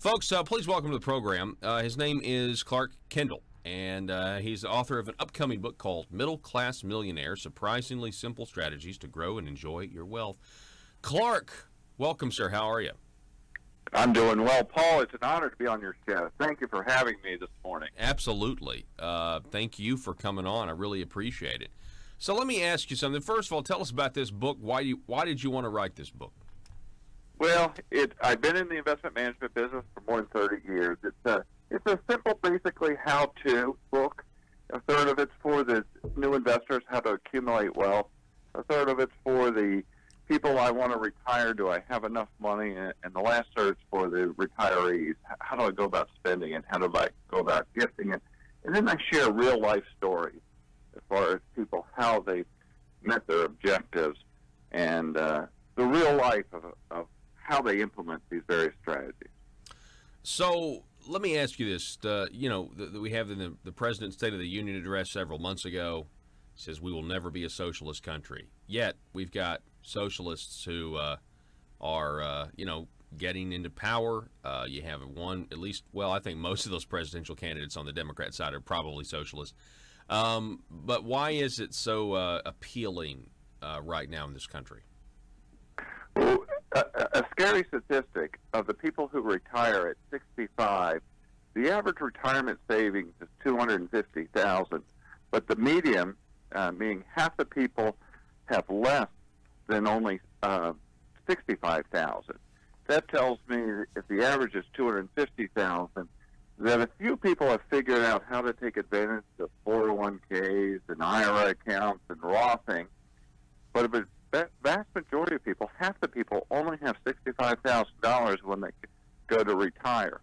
Folks, please welcome to the program. His name is Clark Kendall, and he's the author of an upcoming book called Middle Class Millionaire, Surprisingly Simple Strategies to Grow and Enjoy Your Wealth. Clark, welcome, sir. How are you? I'm doing well, Paul. It's an honor to be on your show. Thank you for having me this morning. Absolutely. Thank you for coming on. I really appreciate it. So let me ask you something. First of all, tell us about this book. Why did you want to write this book? Well, I've been in the investment management business for more than 30 years. It's a simple, basically, how-to book. A third of it's for the new investors, how to accumulate wealth. A third of it's for the people I want to retire. Do I have enough money? And the last third is for the retirees. How do I go about spending it? How do I go about gifting it? And then I share real-life stories as far as people, how they met their objectives, and the real life of how they implement these various strategies. So let me ask you this. We have in the President's State of the Union address several months ago, says we will never be a socialist country. Yet we've got socialists who are getting into power. You have one, at least, well, I think most of those presidential candidates on the Democrat side are probably socialists. But why is it so appealing right now in this country? Well, a scary statistic of the people who retire at 65, the average retirement savings is $250,000, but the median, meaning half the people, have less than only $65,000. That tells me if the average is $250,000, that a few people have figured out how to take advantage of 401ks and IRA accounts and Rothing, but a vast majority of people, half the people, only have $65,000 when they go to retire.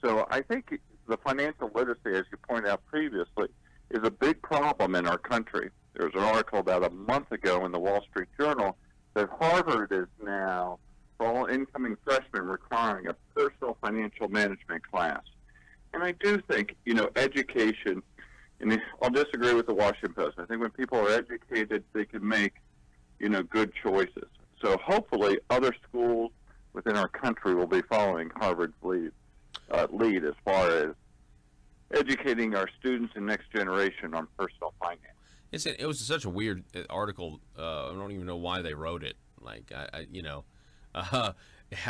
So I think the financial literacy, as you pointed out previously, is a big problem in our country. There was an article about a month ago in the Wall Street Journal that Harvard is now, for all incoming freshmen, requiring a personal financial management class. And I do think, education, and I'll disagree with the Washington Post. I think when people are educated, they can make, good choices. So hopefully other schools within our country will be following Harvard's lead as far as educating our students and next generation on personal finance. It was such a weird article. I don't even know why they wrote it. Like,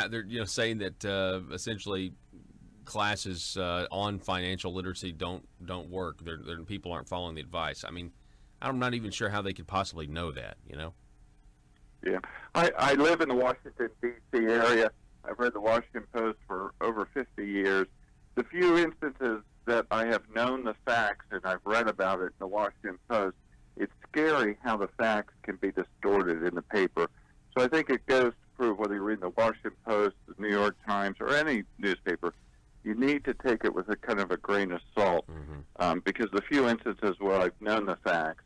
they're saying that essentially classes on financial literacy don't work. People aren't following the advice. I mean, I'm not even sure how they could possibly know that. Yeah, I live in the Washington, D.C. area. I've read the Washington Post for over 50 years. The few instances that I have known the facts and I've read about it in the Washington Post, it's scary how the facts can be distorted in the paper. So I think it goes to prove whether you're reading the Washington Post, the New York Times, or any newspaper, you need to take it with a kind of a grain of salt, because the few instances where I've known the facts,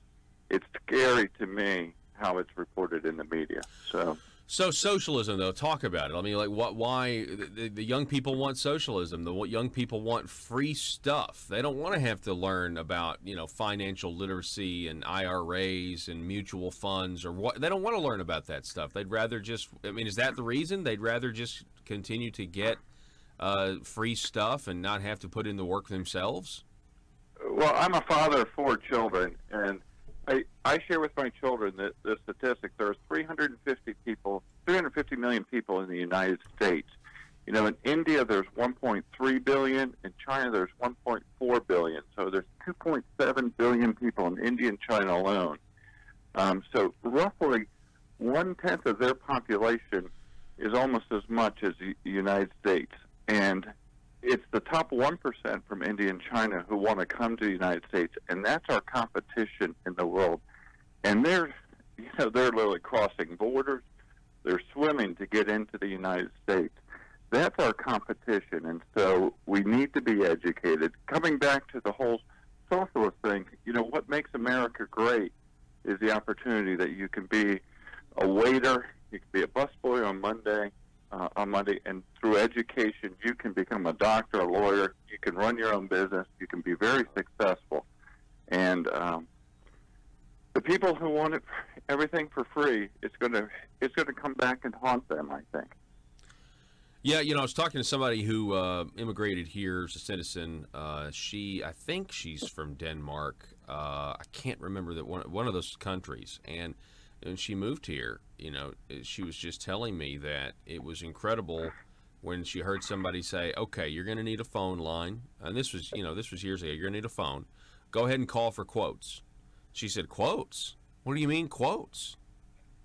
it's scary to me how it's reported in the media. So socialism, though, talk about it. I mean, like, why the young people want socialism? The young people want free stuff. They don't want to have to learn about, financial literacy and IRAs and mutual funds or what. They don't want to learn about that stuff. They'd rather just, is that the reason? They'd rather just continue to get free stuff and not have to put in the work themselves? Well, I'm a father of 4 children, and I share with my children the statistic. There are 350 million people in the United States. In India there's 1.3 billion. In China there's 1.4 billion. So there's 2.7 billion people in India and China alone. So roughly 1/10 of their population is almost as much as the United States. And it's the top 1% from India and China who want to come to the United States, and that's our competition in the world. And they're literally crossing borders. They're swimming to get into the United States. That's our competition, and so we need to be educated. Coming back to the whole socialist thing, what makes America great is the opportunity that you can be a waiter, you can be a busboy on Monday, and through education, you can become a doctor, a lawyer. You can run your own business. You can be very successful. And the people who want everything for free, it's going to come back and haunt them, I think. Yeah, I was talking to somebody who immigrated here as a citizen. I think she's from Denmark. I can't remember that one of those countries. And she moved here. She was just telling me that it was incredible when she heard somebody say, "Okay, you're going to need a phone line," and this was years ago. You're going to need a phone. Go ahead and call for quotes. She said, "Quotes? What do you mean quotes?"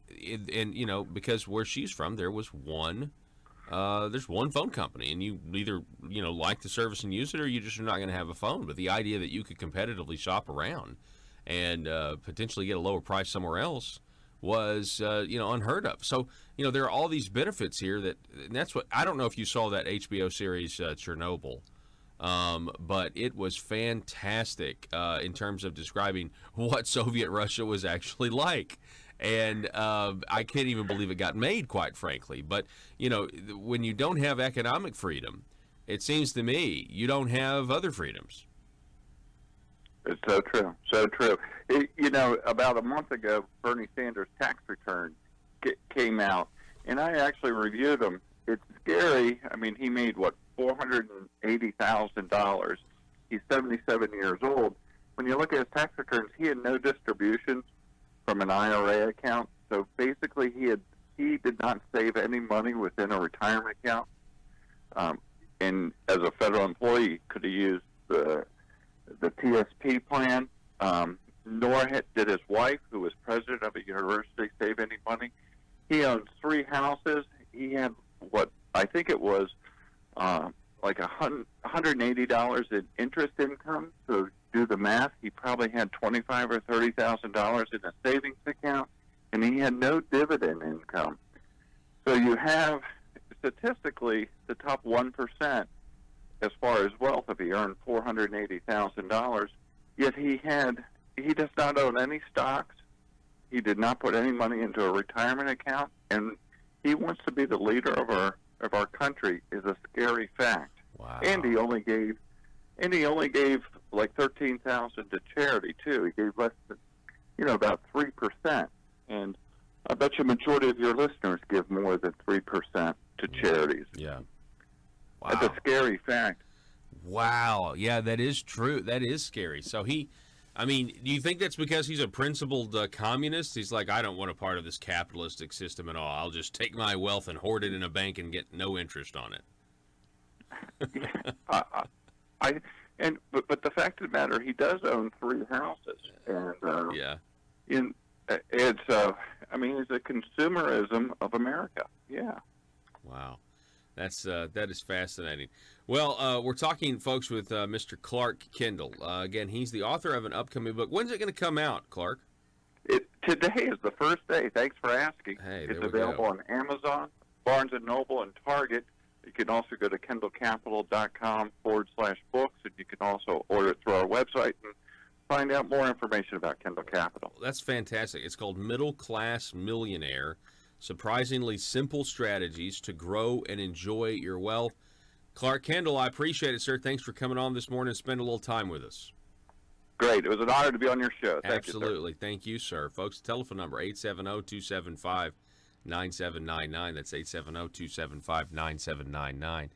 And because where she's from, there was one. There's one phone company, and you either like the service and use it, or you just are not going to have a phone. But the idea that you could competitively shop around and potentially get a lower price somewhere else was unheard of. So there are all these benefits here and that's what I don't know if you saw that HBO series Chernobyl, but it was fantastic in terms of describing what Soviet Russia was actually like. And I can't even believe it got made, quite frankly. But, when you don't have economic freedom, it seems to me you don't have other freedoms. It's so true, so true. About a month ago, Bernie Sanders' tax return came out, and I actually reviewed them. It's scary. I mean, he made, $480,000. He's 77 years old. When you look at his tax returns, he had no distributions from an IRA account. So basically, he did not save any money within a retirement account. And as a federal employee, he could have used the TSP plan. Nor did his wife, who was president of a university, save any money. He owns 3 houses. He had what I think it was like $180 in interest income. So do the math. He probably had $25,000 or $30,000 in a savings account, and he had no dividend income. So you have statistically the top 1% as far as wealth if he earned $480,000. Yet he does not own any stocks. He did not put any money into a retirement account, and he wants to be the leader of our country. Is a scary fact. Wow. And he only gave like $13,000 to charity too. He gave less than, about 3%. And I bet you a majority of your listeners give more than 3% to charities. Yeah. Wow. That's a scary fact. Wow. Yeah, that is true. That is scary. So do you think that's because he's a principled communist? He's like, I don't want a part of this capitalistic system at all. I'll just take my wealth and hoard it in a bank and get no interest on it. But the fact of the matter, he does own 3 houses, and it's the consumerism of America. Yeah. Wow, that is fascinating. Well, we're talking, folks, with Mr. Clark Kendall. Again, he's the author of an upcoming book. When's it going to come out, Clark? Today is the first day. Thanks for asking. Hey, it's available on Amazon, Barnes & Noble, and Target. You can also go to kendallcapital.com/books, and you can also order it through our website and find out more information about Kendall Capital. That's fantastic. It's called Middle Class Millionaire, Surprisingly Simple Strategies to Grow and Enjoy Your Wealth. Clark Kendall, I appreciate it, sir. Thanks for coming on this morning and spending a little time with us. Great. It was an honor to be on your show. Absolutely. Thank you, sir. Folks, telephone number 870-275-9799. That's 870-275-9799.